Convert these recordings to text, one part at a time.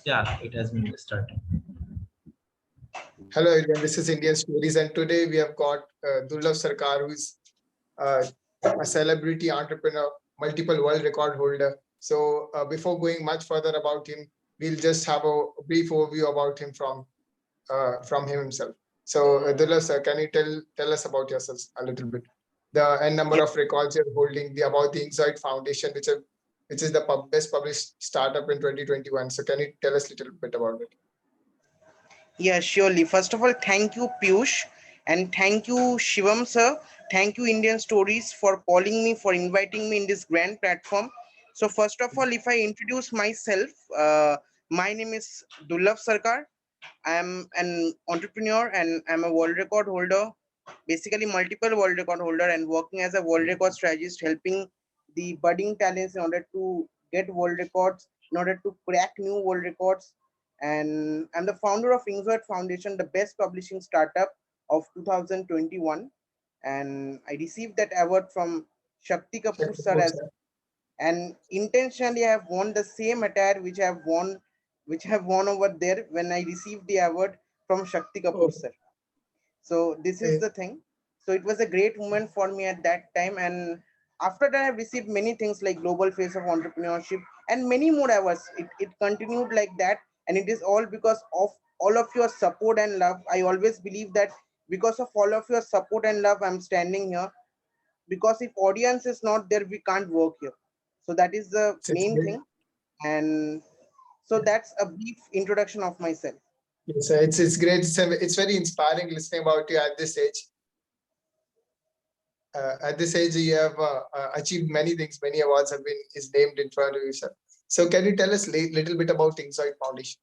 Yeah, it has been started. Hello everyone, this is Indian Stories, and today we have got Durlav Sarkar, who is uh, a celebrity entrepreneur, multiple world record holder. So before going much further about him, we'll just have a brief overview about him from him himself. So Durlav sir, can you tell us about yourselves a little bit? The n number of records you're holding, the about the INKZOID Foundation, which is the best published startup in 2021. So can you tell us a little bit about it? Yeah, surely. First of all, thank you, Piyush, and thank you, Shivam sir. Thank you, Indian Stories, for calling me, for inviting me in this grand platform. So, first of all, if I introduce myself, my name is Durlav Sarkar. I am an entrepreneur and I'm a world record holder, basically multiple world record holder, and working as a world record strategist, helping the budding talents in order to get world records, in order to crack new world records. And I'm the founder of INKZOID Foundation, the best publishing startup of 2021. And I received that award from Shakti Kapoor Shakti sir Kapoor, as, sir. and intentionally I have worn the same attire which I have worn over there when I received the award from Shakti Oh, Kapoor sir. So this is eh, the thing. So it was a great moment for me at that time, and after that I have received many things like global face of entrepreneurship and many more awards. It continued like that, and it is all because of all of your support and love. I always believe that because of all of your support and love I'm standing here, because if audience is not there we can't work here. So that is the it's main great. thing. And so that's a brief introduction of myself. Yes, sir. It's great. It's very inspiring listening about you at this age. At this age, you have achieved many things. Many awards have been is named in front of you, sir. So, can you tell us little bit about INKZOID Foundation?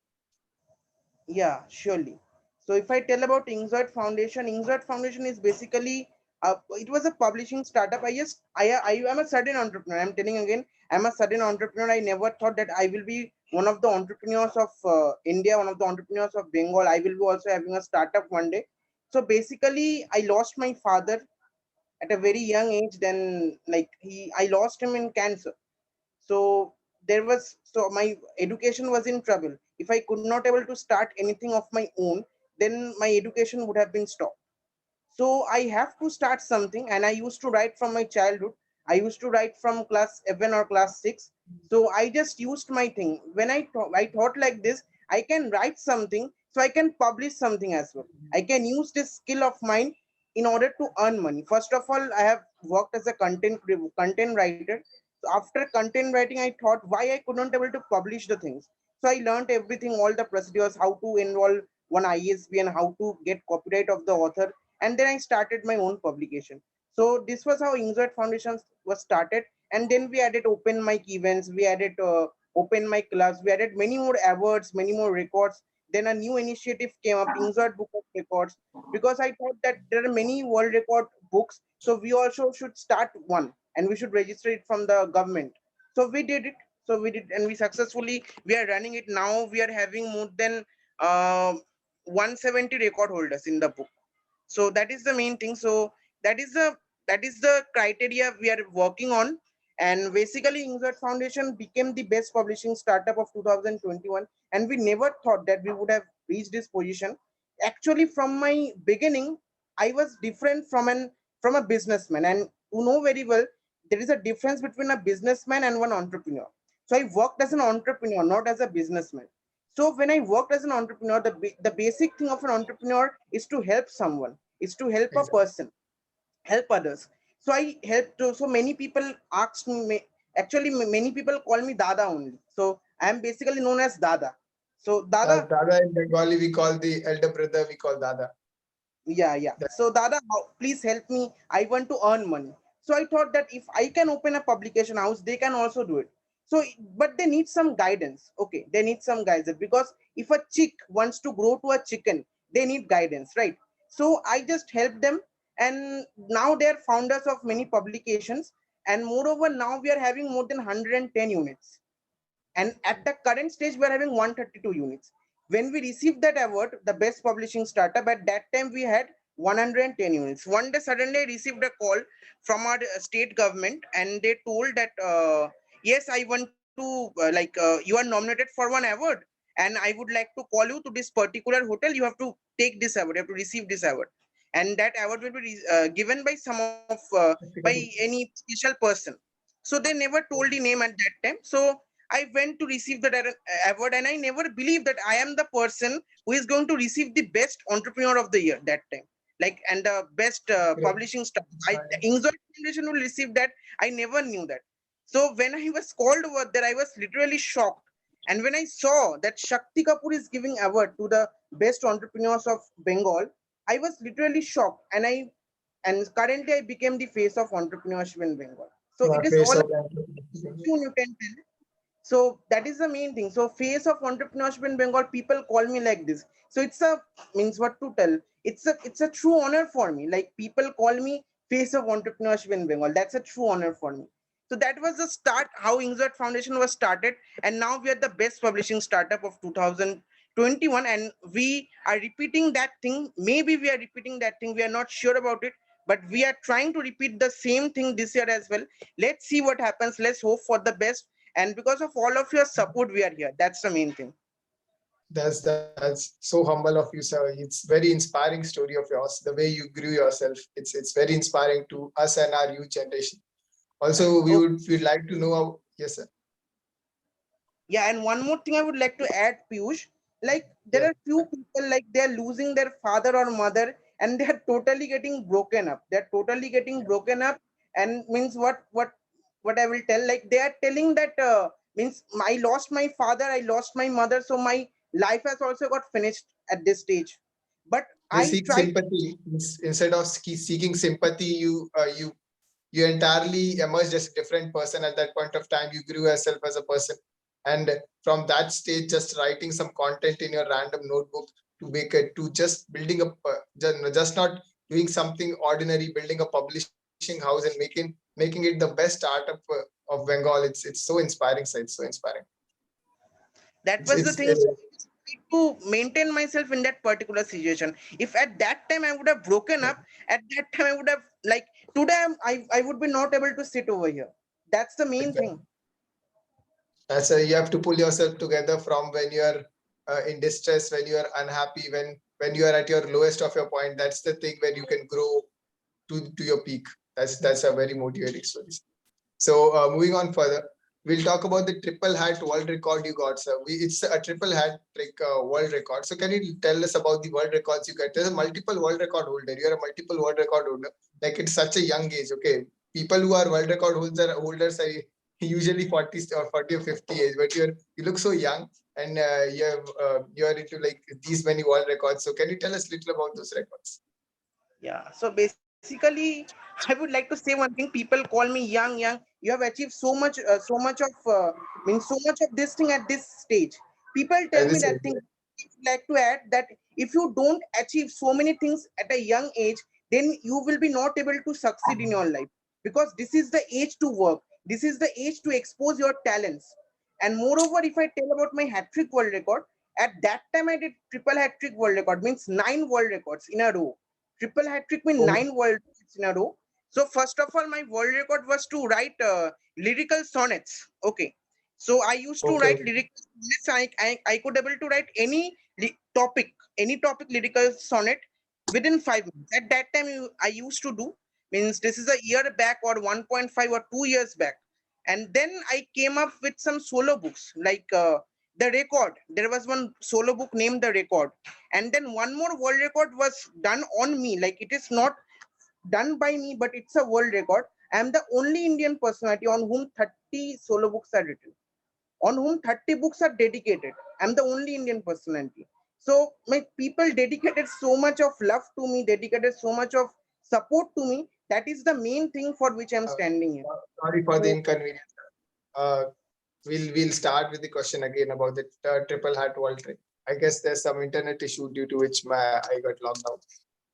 Yeah, surely. So if I tell about INKZOID Foundation is basically it was a publishing startup. I am a sudden entrepreneur. I'm telling again, I'm a sudden entrepreneur. I never thought that I will be one of the entrepreneurs of India, one of the entrepreneurs of Bengal. I will be also having a startup one day. So basically, I lost my father at a very young age. Then I lost him in cancer. So so my education was in trouble. If I could not able to start anything of my own, then my education would have been stopped. So I have to start something, and I used to write from my childhood. I used to write from class 7 or class 6. So I just used my thing. When I thought like this, I can write something, so I can publish something as well. I can use this skill of mine in order to earn money. First of all, I have worked as a content writer. So after content writing, I thought why I could not able to publish the things. So I learned everything, all the procedures, how to enroll one ISB and how to get copyright of the author, and then I started my own publication. So this was how INKZOID Foundation was started, and then we added open mic events, we added open mic clubs, we added many more awards, many more records. Then a new initiative came up, INKZOID Book of Records, because I thought that there are many world record books, so we also should start one, and we should register it from the government. So we did it. So we did, and we are running it now. We are having more than uh, 170 record holders in the book. So that is the main thing. So that is the that is the criteria we are working on. And basically INKZOID Foundation became the best publishing startup of 2021, and we never thought that we would have reached this position. Actually, from my beginning, I was different from a businessman, and you know very well there is a difference between a businessman and one entrepreneur. So I worked as an entrepreneur, not as a businessman. So when I worked as an entrepreneur, the basic thing of an entrepreneur is to help someone, is to help a Exactly. person, help others. So I helped. So many people asked me. Actually, many people call me Dada only. So I am basically known as Dada. So Dada, Dada in Bengali, we call the elder brother, we call Dada. yeah, yeah. That, So Dada, please help me. I want to earn money. So I thought that if I can open a publication house, they can also do it. So, but they need some guidance. Okay, they need some guidance, because if a chick wants to grow to a chicken, they need guidance, right? So I just helped them, and now they are founders of many publications. And moreover, now we are having more than 110 units, and at the current stage we are having 132 units. When we received that award, the best publishing startup, at that time we had 110 units. One day suddenly I received a call from our state government, and they told that yes, I want to you are nominated for one award. and I would like to call you to this particular hotel. You have to take this award, you have to receive this award, and that award will be given by some of by any special person. So they never told the name at that time. So I went to receive that award, and I never believed that I am the person who is going to receive the best entrepreneur of the year that time, like, and the best Great. publishing staff. INKZOID Foundation will receive that. I never knew that. So when I was called over there, I was literally shocked. And when I saw that Shakti Kapoor is giving award to the best entrepreneurs of Bengal, I was literally shocked. And currently I became the face of entrepreneurship in Bengal. So it is Face all of you can tell. So that is the main thing. So face of entrepreneurship in Bengal, people call me like this. So it's a, means what to tell. It's a true honor for me. Like, people call me face of entrepreneurship in Bengal. That's a true honor for me. So that was the start, how INKZOID Foundation was started. And now we are the best publishing startup of 2021. And we are repeating that thing. Maybe we are repeating that thing. We are not sure about it. But we are trying to repeat the same thing this year as well. Let's see what happens. Let's hope for the best. And because of all of your support, we are here. That's the main thing. That's so humble of you, sir. It's very inspiring story of yours. The way you grew yourself, it's very inspiring to us and our youth generation. Also, we'd like to know how. Yes, sir. Yeah, and one more thing I would like to add, Piyush. Like, there are few people, like, they're losing their father or mother, and they're totally getting broken up. They're totally getting broken up, and means what I will tell. Like, they are telling that means I lost my father, I lost my mother, so my life has also got finished at this stage. But They I seek tried. sympathy instead of seeking sympathy. You entirely emerged as a different person at that point of time. You grew yourself as a person, and from that stage, just writing some content in your random notebook to make it, to just building a just not doing something ordinary, building a publishing house and making it the best startup of Bengal. It's so inspiring, sir. It's so inspiring. That was the thing. To maintain myself in that particular situation. If at that time I would have broken up, at that time I would have, like, today I would be not able to sit over here. That's the main Exactly. thing. That's you have to pull yourself together from when you are in distress, when you are unhappy, when you are at your lowest of your point. That's the thing where you can grow to your peak. That's a very motivating story. So moving on further, we'll talk about the triple hat world record you got, sir. It's a triple hat trick world record. So can you tell us about the world records you get? There's a multiple world record holder. You're a multiple world record holder. Like, it's such a young age. Okay, people who are world record holders are usually 40 or 40 or 50 age, but you look so young, and you're into like these many world records. So can you tell us a little about those records? Yeah. So basically, I would like to say one thing. People call me young. You have achieved so much of means so much of this thing at this stage. People tell At me this that age, thing. I would like to add that if you don't achieve so many things at a young age, then you will be not able to succeed in your life, because this is the age to work. This is the age to expose your talents. And moreover, if I tell about my hat trick world record, at that time I did triple hat trick world record, means 9 world records in a row. Triple hat trick means oh, 9 world records in a row. So first of all, my world record was to write lyrical sonnets. Okay. So I used to write okay. lyrical sonnets. I could able to write any topic lyrical sonnet within 5 minutes. At that time, I used to do, means this is a year back or 1.5 or 2 years back. And then I came up with some solo books like The Record. There was one solo book named The Record. And then one more world record was done on me. Like, it is not done by me, but it's a world record. I am the only Indian personality on whom 30 solo books are written, on whom 30 books are dedicated. I'm the only Indian personality. So my people dedicated so much of love to me, dedicated so much of support to me. That is the main thing for which I'm Uh, standing here. Sorry for the So inconvenience. Uh, we'll start with the question again about the triple hat world trip. I guess there's some internet issue due to which I got logged out.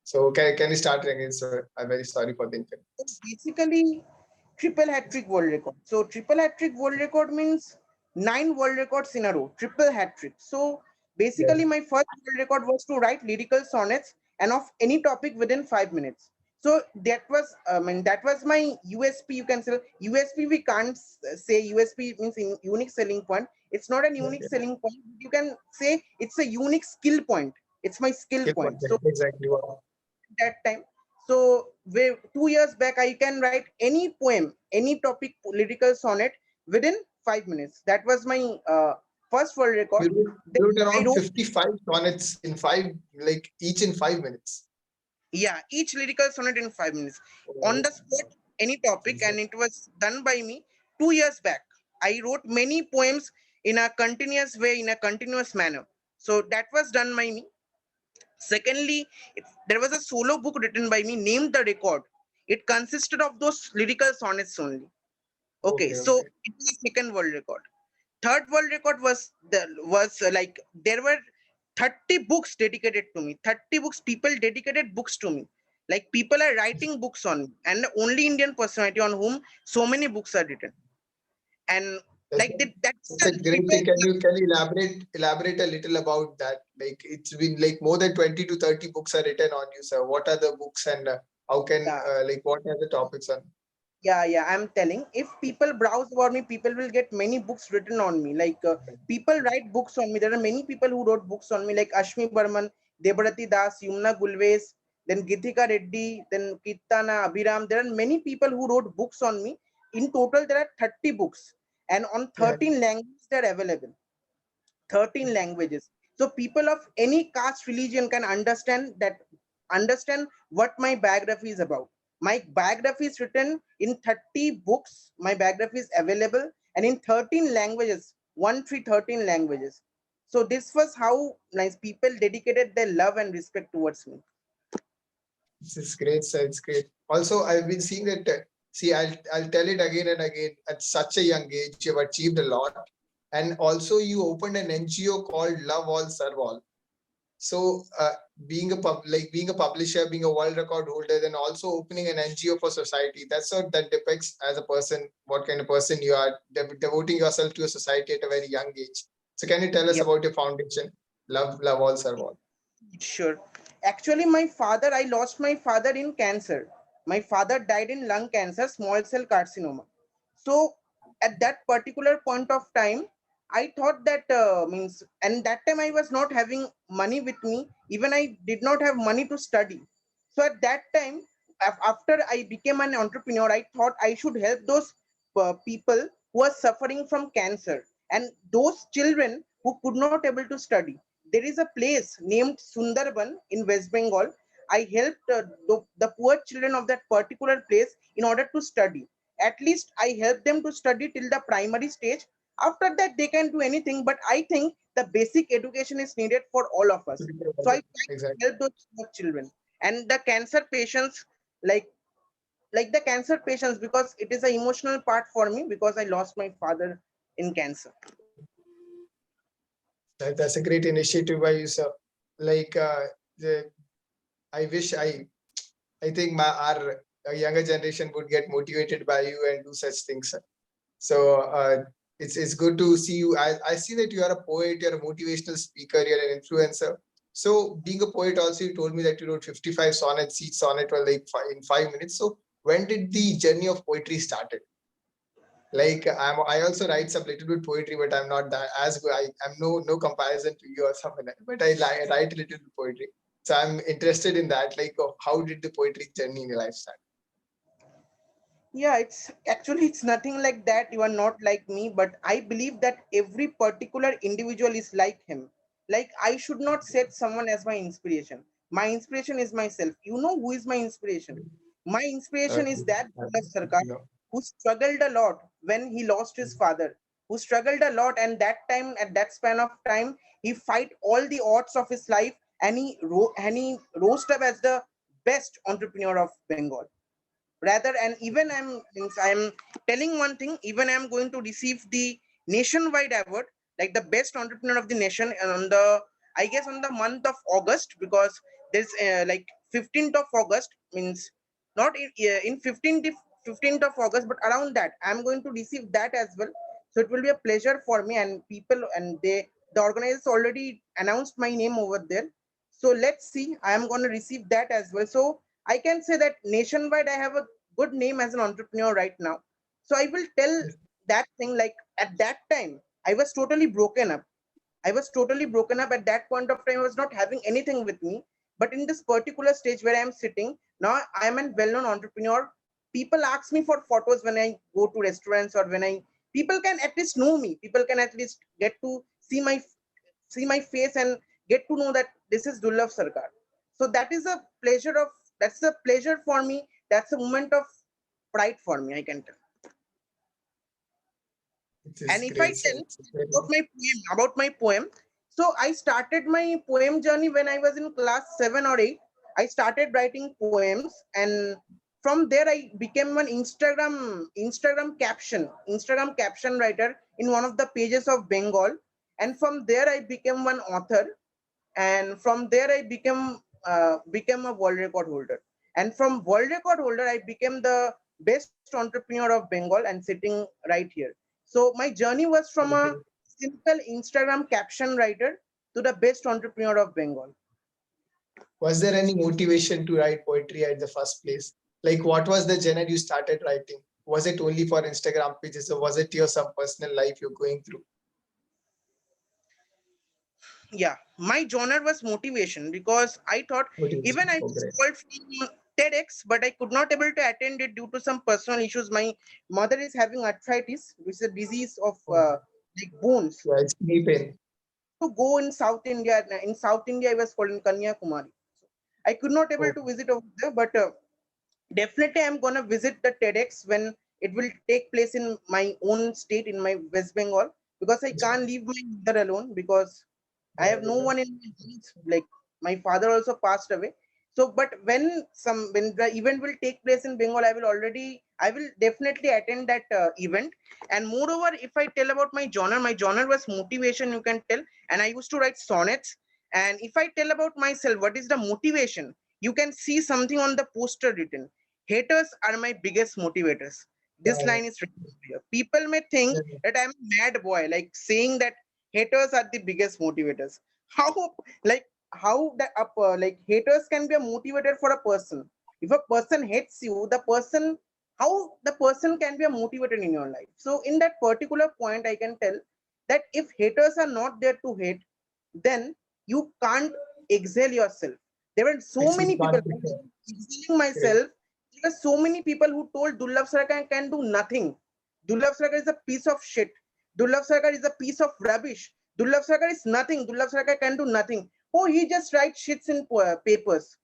So can you start again, sir? I'm very sorry for the inconvenience. basically, triple hat trick world record. So triple hat trick world record means 9 world records in a row. Triple hat trick. So Yes. basically, my first world record was to write lyrical sonnets and of any topic within 5 minutes. So that was, that was my USP. You can say USP. We can't say USP means in unique selling point. It's not a unique Okay. selling point. You can say it's a unique skill point. It's my skill Skill point. So content. Exactly. Wow. that time, so 2 years back, I can write any poem, any topic, lyrical sonnet within 5 minutes. That was my first world record. You Then wrote I around wrote, 55 sonnets in five, like each in 5 minutes. yeah, each lyrical sonnet in 5 minutes on Oh, the spot, any topic, Jesus. and it was done by me 2 years back. I wrote many poems in a continuous way, in a continuous manner. So that was done by me. Secondly, there was a solo book written by me named The Record. It consisted of those lyrical sonnets only. Okay, Okay, so okay. it was a second world record. Third world record was like there were 30 books dedicated to me. 30 books, people dedicated books to me. Like people are writing books on me, and the only Indian personality on whom so many books are written. And That's like that's that's a great people. thing. Can you elaborate a little about that? Like it's been like more than 20 to 30 books are written on you, sir. What are the books and how can Yeah, like what are the topics on? yeah, I'm telling. If people browse about me, people will get many books written on me. Like people write books on me. There are many people who wrote books on me, like Ashmi Burman, Debarati Das, Yumna Gulves, then Githika Reddy, then Kirtana Abhiram. There are many people who wrote books on me. In total, there are 30 books, and on Yeah. 13 languages they're available. 13 languages. So people of any caste religion can understand what my biography is about. My biography is written in 30 books. My biography is available and in 13 languages, 13 languages. So this was how nice people dedicated their love and respect towards me. This is great, sir. It's great. Also, I've been seeing that. See, I'll tell it again and again. At such a young age, you've achieved a lot, and also you opened an NGO called Love All Serve All. So, being a publisher, being a world record holder, then also opening an NGO for society. That's what that depicts as a person, what kind of person you are, devoting yourself to a society at a very young age. So, can you tell us Yep. about your foundation, Love All Serve All? Sure. Actually, I lost my father in cancer. My father died in lung cancer, small cell carcinoma. So at that particular point of time, I thought that and that time I was not having money with me. Even I did not have money to study. So at that time, after I became an entrepreneur, I thought I should help those people who are suffering from cancer and those children who could not able to study. There is a place named Sundarban in West Bengal. I helped the poor children of that particular place in order to study. At least I helped them to study till the primary stage. After that, they can do anything, but I think the basic education is needed for all of us. So I try to Exactly. help those poor children and the cancer patients, like the cancer patients, because it is an emotional part for me because I lost my father in cancer. That's a great initiative by you, sir. Like, the, I wish I think our younger generation would get motivated by you and do such things, sir. So it's good to see you. I see that you are a poet, you're a motivational speaker, you're an influencer. So being a poet, also you told me that you wrote 55 sonnets. Each sonnet was like in 5 minutes. So when did the journey of poetry started? Like I also write some little bit poetry, but I'm not that as good. I'm no comparison to you or something like that. But write a little bit poetry. So I'm interested in that. Like, how did the poetry journey in your life start? Yeah, it's actually it's nothing like that. You are not like me, but I believe that every particular individual is like him. Like I should not set someone as my inspiration. My inspiration is myself. You know who is my inspiration? My inspiration is that Durlav Sarkar, No. who struggled a lot when he lost his father, who struggled a lot, and that time, at that span of time, he fight all the odds of his life, and he rose up as the best entrepreneur of Bengal. Rather, and even I'm telling one thing, even I'm going to receive the nationwide award, like the best entrepreneur of the nation, on the, I guess, on the month of August, because there's like 15th of August, means not in 15th of August, but around that I'm going to receive that as well. So it will be a pleasure for me, and people, and the organizers already announced my name over there. So let's see, I am going to receive that as well. So I can say that nationwide I have a good name as an entrepreneur right now. So I will tell that thing, like at that time, I was totally broken up. I was totally broken up at that point of time. I was not having anything with me. But in this particular stage where I am sitting, now I am a well-known entrepreneur. People ask me for photos when I go to restaurants, or when people can at least know me. People can at least get to see my face and get to know that this is Durlav Sarkar. So that's a pleasure for me. That's a moment of pride for me, I can tell. It is And if I great, sir. tell It's very about my poem, so I started my poem journey when I was in class 7 or 8. I started writing poems, and from there I became an Instagram caption writer in one of the pages of Bengal, and from there I became one author, and from there I became a world record holder, and from world record holder I became the best entrepreneur of Bengal and sitting right here. So my journey was from a good. simple Instagram caption writer to the best entrepreneur of Bengal. Was there any motivation to write poetry at the first place? Like, what was the genre you started writing? Was it only for Instagram pages, or was it your some personal life you're going through? Yeah, my genre was motivation, because I thought, even Motivation. I Oh, was great. called from TEDx, but I could not able to attend it due to some personal issues. My mother is having arthritis, which is a disease of Oh, like bones. yeah, it's knee pain. To go in South India. In South India, I was called in Kanyakumari. So I could not able Oh, to visit over there, but definitely I'm gonna visit the TEDx when it will take place in my own state, in my West Bengal, because I can't leave my mother alone, because I have no one in my house. Like, my father also passed away. So, but when the event will take place in Bengal, I will definitely attend that event. And moreover, if I tell about my genre was motivation, you can tell, and I used to write sonnets. And if I tell about myself, what is the motivation? You can see something on the poster written. Haters are my biggest motivators. This yeah, line is written here. People may think yeah, that I'm a mad boy, like saying that haters are the biggest motivators. How, like, how that like haters can be a motivator for a person? If a person hates you, how the person can be a motivator in your life? So in that particular point, I can tell that if haters are not there to hate, then you can't exhale yourself. There were so actually many people, can't be fair. exhaling Great. myself. There were so many people who told Durlav Sarkar can do nothing. Durlav Sarkar is a piece of shit. Durlav Sarkar is a piece of rubbish. Durlav Sarkar is nothing. Durlav Sarkar can do nothing. Oh, he just writes shits in papers.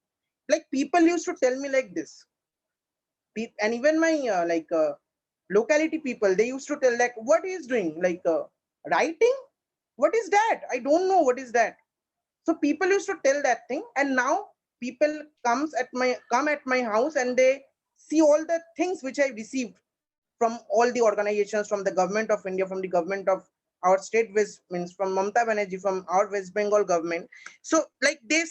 Like, people used to tell me like this. And even my locality people, they used to tell, like, what he is doing, like writing. What is that? I don't know what is that. So people used to tell that thing, and now people come at my house, and they see all the things which I received from all the organizations, from the government of India, from the government of our state, West means from Mamta Banerjee, from our West Bengal government. So like they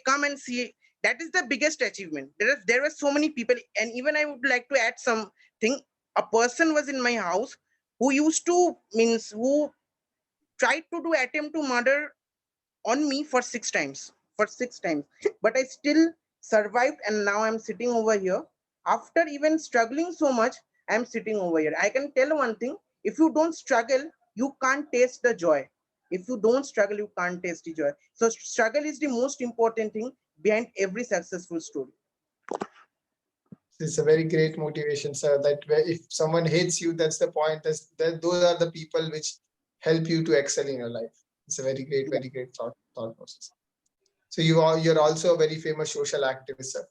come and see. That is the biggest achievement. There were so many people, and even I would like to add something. A person was in my house who used to means who tried to do attempt to murder on me for 6 times. For 6 times. But I still survived, and now I'm sitting over here. After even struggling so much, I'm sitting over here. I can tell one thing: if you don't struggle, you can't taste the joy. If you don't struggle, you can't taste the joy. So struggle is the most important thing behind every successful story. It's a very great motivation, sir. That if someone hates you, that's the point. Those are the people which help you to excel in your life. It's a very great thought process. So you're also a very famous social activist, sir.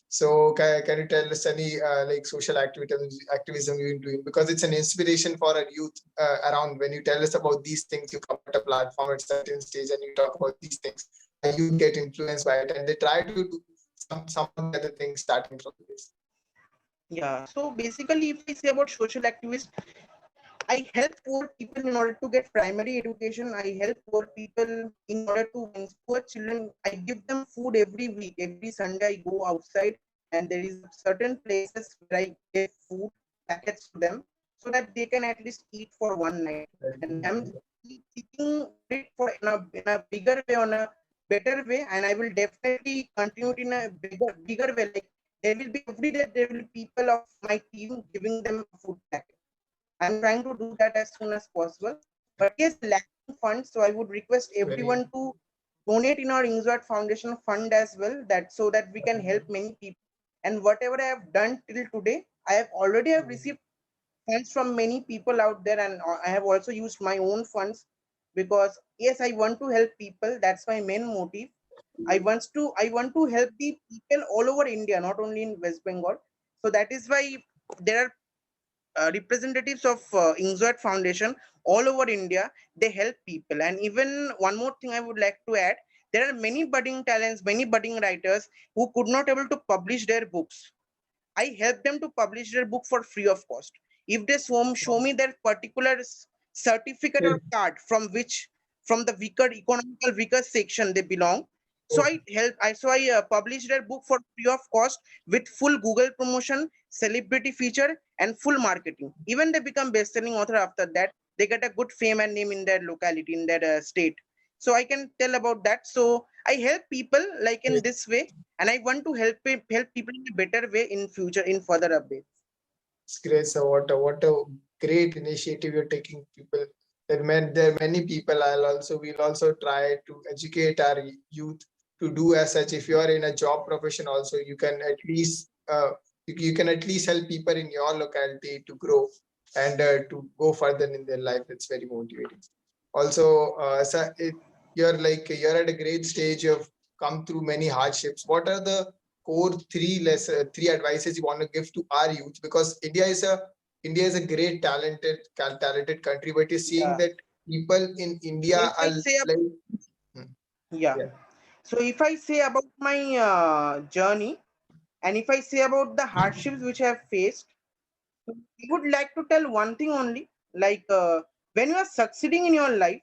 So can you tell us any like social activism you've been doing? Because it's an inspiration for a youth around. When you tell us about these things, you come at a platform at a certain stage and you talk about these things. You get influenced by it, and they try to do some of the other things starting from this. Yeah. So basically, if I say about social activists, I help poor people in order to get primary education. I help poor people in order to means poor children. I give them food every week. Every Sunday, I go outside, and there is certain places where I give food packets to them so that they can at least eat for one night. And I'm seeking it for in a bigger way, on a better way, and I will definitely continue it in a bigger way. Like, there will be every day there will be people of my team giving them a food packet. I'm trying to do that as soon as possible. But yes, lacking funds, so I would request everyone to donate in our INKZOID Foundation fund as well, that so that we can help many people. And whatever I have done till today, I have already have received funds from many people out there, and I have also used my own funds because yes, I want to help people. That's my main motive. I want to help the people all over India, not only in West Bengal. So that is why there are representatives of INKZOID Foundation all over India. They help people. And even one more thing I would like to add, there are many budding talents, many budding writers who could not able to publish their books. I help them to publish their book for free of cost. If they show me their particular certificate or card from the weaker economical weaker section they belong, so I publish their book for free of cost with full Google promotion, celebrity feature, and full marketing. Even they become best-selling author after that. They get a good fame and name in their locality, in their state. So I can tell about that. So I help people like in this way, and I want to help people in a better way in future, in further updates. It's great. So what a great initiative you're taking, people. There are many people. We'll also try to educate our youth to do as such. If you are in a job profession, also you can at least you can at least help people in your locality to grow and to go further in their life. That's very motivating. Also, you're at a great stage of come through many hardships. What are the core three advices you want to give to our youth? Because India is a great talented country, but you're seeing that people in India So if are I say like yeah, yeah. so if I say about my journey, and if I say about the hardships which I have faced, I would like to tell one thing only. Like when you are succeeding in your life,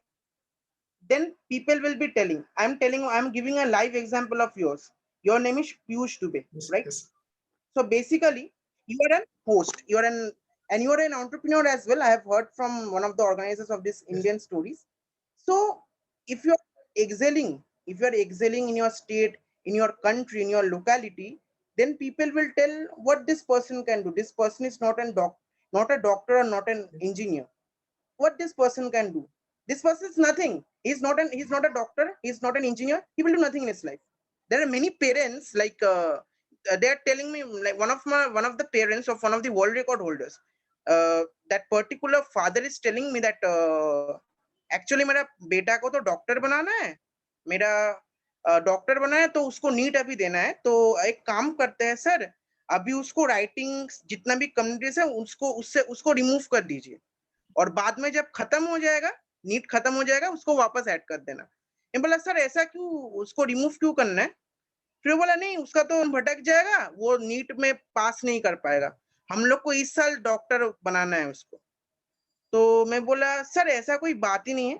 then people will be telling. I'm giving a live example of yours. Your name is Piyush Dubey, Yes, right? yes, So basically, you are an host. You are an entrepreneur as well. I have heard from one of the organizers of this yes, Indian stories. So if you are excelling in your state, in your country, in your locality, then people will tell what this person can do. This person is not a doctor or not an engineer. What this person can do? This person is nothing. He's not a doctor. He's not an engineer. He will do nothing in his life. There are many parents like they are telling me, like one of the parents of one of the world record holders, that particular father is telling me that actually मेरा बेटा को तो doctor बनाना है, मेरा doctor बना है तो उसको नीट अभी देना है, तो एक काम करते हैं सर, अभी उसको राइटिंग जितना भी कम्युनिटीज है उसको रिमूव कर दीजिए, और बाद में जब खत्म हो जाएगा, नीट खत्म हो जाएगा, उसको वापस ऐड कर देना। मैं बोला सर ऐसा क्यों, उसको रिमूव क्यों करना है? फिर बोला नहीं उसका तो भटक जाएगा, वो नीट में पास नहीं कर पाएगा, हम लोग को इस साल डॉक्टर बनाना है उसको। तो मैं बोला सर ऐसा कोई बात ही नहीं है,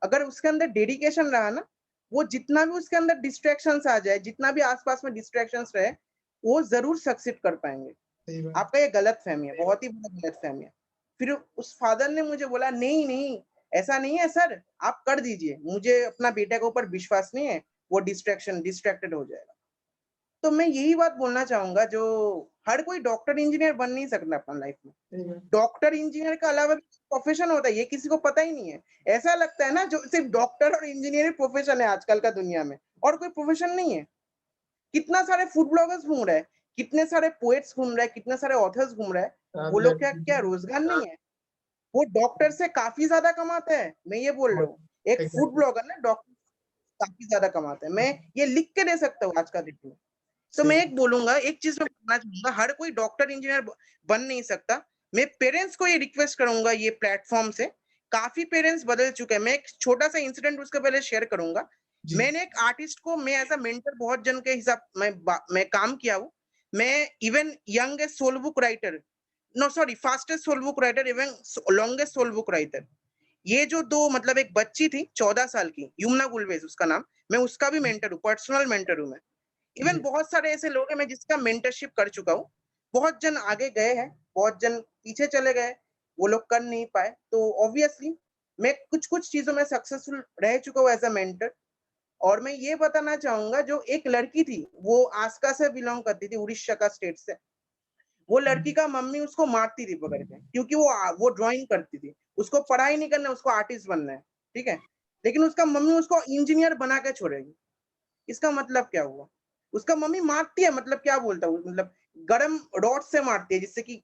अगर उसके अंदर डेडिकेशन रहा ना, वो जितना भी उसके अंदर डिस्ट्रैक्शंस आ जाए, जितना भी आसपास में डिस्ट्रैक्शंस रहे, वो जरूर सक्सीड कर पाएंगे। आपका ये गलत फहमी है, बहुत ही बड़ा गलत फहमी है। फिर उस फादर ने मुझे बोला नहीं नहीं ऐसा नहीं है सर, आप कर दीजिए, मुझे अपना बेटे के ऊपर विश्वास नहीं है, वो डिस्ट्रैक्टेड हो जाएगा। तो मैं यही बात बोलना चाहूंगा, जो हर कोई डॉक्टर इंजीनियर बन नहीं सकता अपना लाइफ में। डॉक्टर इंजीनियर का अलावा भी प्रोफेशन होता है, ये किसी को पता ही नहीं है। ऐसा लगता है ना जो सिर्फ डॉक्टर और इंजीनियर प्रोफेशन है आजकल का दुनिया में, और कोई प्रोफेशन नहीं है। कितना सारे फूड ब्लॉगर्स घूम रहे हैं, कितने सारे पोएट्स घूम रहे हैं, कितने सारे ऑथर्स घूम रहे हैं, वो लोग क्या रोजगार नहीं है? वो डॉक्टर से काफी ज्यादा कमाते हैं, मैं ये बोल रहा हूँ। एक फूड ब्लॉगर ना डॉक्टर काफी ज्यादा कमाते हैं, मैं ये लिख के दे सकता हूँ आज का डेट में। तो मैं एक बोलूंगा, एक चीज मैं बोलना चाहूंगा, हर कोई डॉक्टर इंजीनियर बन नहीं सकता। मैं पेरेंट्स को ये रिक्वेस्ट करूंगा, ये प्लेटफॉर्म से काफी पेरेंट्स बदल चुके हैं। मैं एक छोटा सा इंसिडेंट उसके पहले शेयर करूंगा। मैंने एक आर्टिस्ट को, मैं एज अ मेंटर बहुत जन के हिसाब मैं काम किया हूँ। मैं even youngest soul book writer, no sorry fastest soul book writer, even longest soul book writer, ये जो दो मतलब एक बच्ची थी 14 साल की, युमना गुलवेज उसका नाम, मैं उसका भी मेंटर हूँ, पर्सनल मेंटर हूँ मैं। इवन बहुत सारे ऐसे लोग हैं मैं जिसका मेंटरशिप कर चुका हूँ। बहुत जन आगे गए हैं, बहुत जन पीछे चले गए, वो लोग कर नहीं पाए। तो ऑब्वियसली मैं कुछ चीजों में सक्सेसफुल रह चुका हूँ एज अ मेंटर। और मैं ये बताना चाहूंगा, जो एक लड़की थी वो आस्का से बिलोंग करती थी, उड़ीसा का स्टेट से। वो लड़की का मम्मी उसको मारती थी पकड़ के, क्योंकि वो ड्राइंग करती थी, उसको पढ़ाई नहीं करना, उसको आर्टिस्ट बनना है, ठीक है। लेकिन उसका मम्मी उसको इंजीनियर बना के छोड़ेगी। इसका मतलब क्या हुआ? उसका मम्मी मारती है, मतलब क्या बोलता हूँ, मतलब गरम रॉड से मारती है, जिससे कि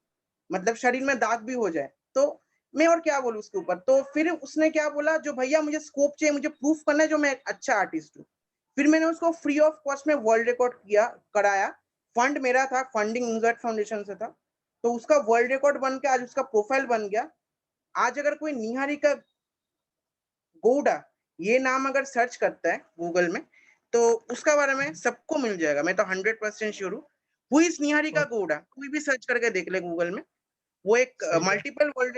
मतलब शरीर में दाग भी हो जाए। तो मैं और क्या बोलूं उसके ऊपर। तो फिर उसने क्या बोला, जो भैया मुझे स्कोप चाहिए, मुझे प्रूफ करना है जो मैं एक अच्छा आर्टिस्ट हूँ। फिर मैंने उसको फ्री ऑफ कॉस्ट में वर्ल्ड रिकॉर्ड कराया। फंड मेरा था, फंडिंग इंकज़ॉइड फाउंडेशन से था। तो उसका वर्ल्ड रिकॉर्ड बन के आज उसका प्रोफाइल बन गया। आज अगर कोई निहारिका गौड़ा ये नाम अगर सर्च करता है गूगल में, तो उसका बारे में सबको मिल जाएगा। मैं तो 100% श्योर हूँ। हु इज निहारिका गौड़ा, कोई भी सर्च करके देख ले गूगल में। वो एक सही है। मल्टीपल वर्ल्ड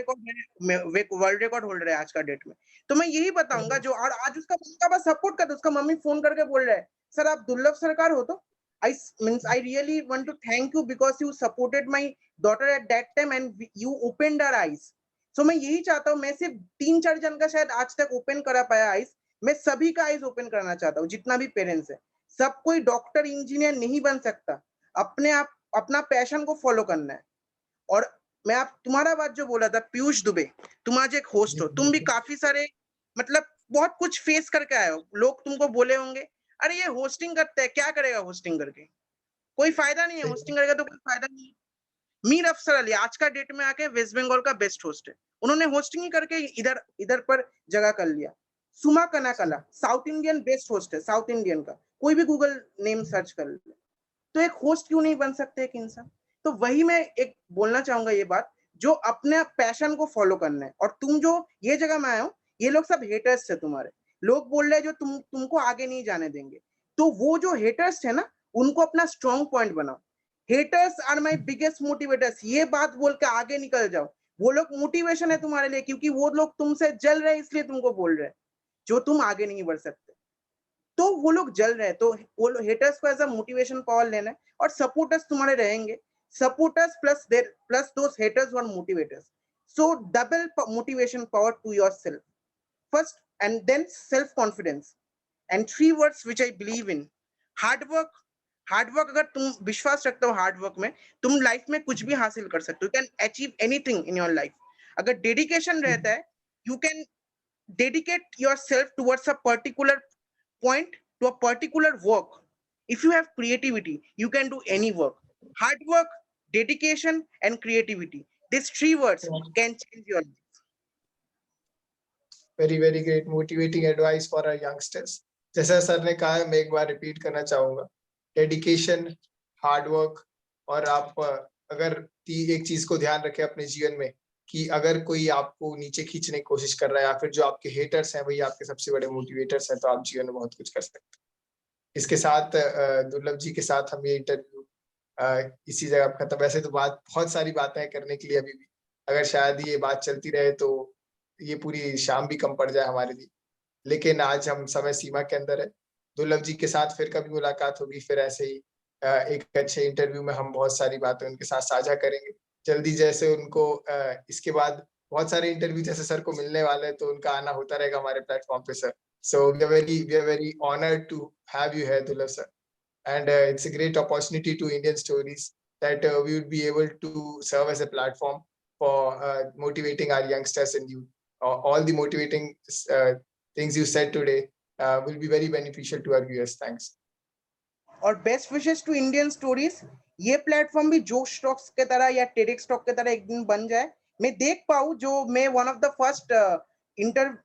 रिकॉर्ड होल्डर है आज का डेट में। तो मैं यही बताऊंगा, जो और आज उसका मम्मी पापा सपोर्ट करते, उसका मम्मी फोन करके बोल रहा है, सर आप दुर्लभ सरकार हो? तो I means I really want to thank you because you supported my daughter at that time and you opened our eyes. So मैं यही चाहता हूँ, मैं सिर्फ 3-4 जन का शायद आज तक ओपन करा पाया आईज, मैं सभी का आईज ओपन करना चाहता हूँ, जितना भी पेरेंट्स है। सब कोई डॉक्टर इंजीनियर नहीं बन सकता, अपने आप अपना पैशन को फॉलो करना है। और मैं आप तुम्हारा बात जो बोला था पीयूष दुबे, तुम आज एक होस्ट हो, तुम भी काफी सारे मतलब बहुत कुछ फेस करके आए हो। लोग तुमको बोले होंगे, अरे ये होस्टिंग करता है, क्या करेगा होस्टिंग करके, कोई फायदा नहीं है, होस्टिंग करेगा तो कोई फायदा नहीं है। मीर अफसर अली आज का डेट में आके वेस्ट बंगाल का बेस्ट होस्ट है, उन्होंने होस्टिंग ही करके इधर इधर पर जगह कर लिया। सुमा कनाकला साउथ इंडियन बेस्ट होस्ट है, साउथ इंडियन का, कोई भी गूगल नेम सर्च कर ले। तो एक होस्ट क्यों नहीं बन सकते एक इंसान? तो वही मैं एक बोलना चाहूंगा ये बात, जो अपने पैशन को फॉलो करना है। और तुम जो ये जगह में आए हो, ये लोग सब हेटर्स है तुम्हारे, लोग बोल रहे हैं जो तुमको आगे नहीं जाने देंगे। तो वो जो हेटर्स है ना, उनको अपना स्ट्रॉन्ग पॉइंट बनाओ। Haters are my biggest motivators, ये बात बोल के आगे निकल जाओ। वो लोग मोटिवेशन है तुम्हारे लिए, क्योंकि वो लोग तुमसे जल रहे हैं, इसलिए तुमको बोल रहे हैं जो तुम आगे नहीं बढ़ सकते। तो वो लोग जल रहे हैं, तो वो हेटर्स को एज अ मोटिवेशन पावर लेना है। और सपोर्टर्स तुम्हारे रहेंगे, सपोर्टर्स प्लस दोस हेटर्स और motivators. So double motivation power to yourself first, and then self confidence, and 3 words which I believe in: hard work। Hard work, अगर तुम विश्वास रखते हो हार्ड वर्क में, तुम लाइफ में कुछ भी हासिल कर सकते हो, you can achieve anything in your life. अगर डेडिकेशन रहता है, you can dedicate yourself towards a particular point, to a particular work. If you have creativity, you can do any work. Hard work, dedication, and creativity, these 3 words can change your life. Very very great motivating advice for our youngsters. जैसा sir ने कहा, मैं एक बार repeat करना चाहूंगा, dedication, hard work, और आप अगर एक चीज को ध्यान रखें अपने जीवन में, कि अगर कोई आपको नीचे खींचने की कोशिश कर रहा है, या फिर जो आपके हेटर्स हैं वही आपके सबसे बड़े मोटिवेटर्स हैं, तो आप जीवन में बहुत कुछ कर सकते हैं। इसके साथ दुर्लभ जी के साथ हम ये इंटरव्यू इसी जगह खत्म। वैसे तो बहुत सारी बातें करने के लिए अभी भी, अगर शायद ये बात चलती रहे तो ये पूरी शाम भी कम पड़ जाए हमारे लिए, लेकिन आज हम समय सीमा के अंदर है। दुर्लभ जी के साथ फिर कभी मुलाकात होगी, फिर ऐसे ही एक अच्छे इंटरव्यू में हम बहुत सारी बातें उनके साथ साझा करेंगे जल्दी। जैसे उनको इसके बाद बहुत सारे इंटरव्यू जैसे सर को मिलने वाले हैं, तो उनका आना होता रहेगा हमारे प्लेटफॉर्म पे sir. So we are very honoured to have you here Durlabh sir, and it's a great opportunity to Indian stories that we would be able to serve as a platform for motivating our youngsters and youth. All the motivating things you said today will be very beneficial to our viewers. Thanks. और best wishes to Indian stories. ये platform भी Josh talks के तरह या TEDx talk के तरह एक दिन बन जाए, मैं देख पाऊँ, जो मैं वन ऑफ द फर्स्ट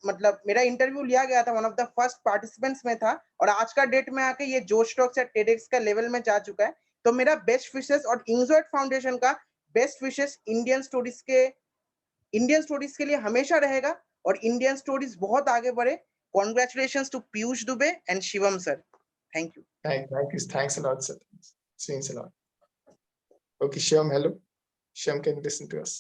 मतलब मेरा इंटरव्यू लिया गया था, one of the first participants में था, और आज का डेट में आके ये जोश टॉक्स या टेडेक्स का लेवल में जा चुका है। तो मेरा बेस्ट विशेस और इंकज़ॉइड फाउंडेशन का बेस्ट विशेस इंडियन स्टोरीज के लिए हमेशा रहेगा, और इंडियन स्टोरीज बहुत आगे बढ़े। Congratulations to Piyush Dubey and Shivam sir. Thank you. Thanks a lot, sir. Thanks a lot. Okay, Shyam, hello. Shyam, can you listen to us?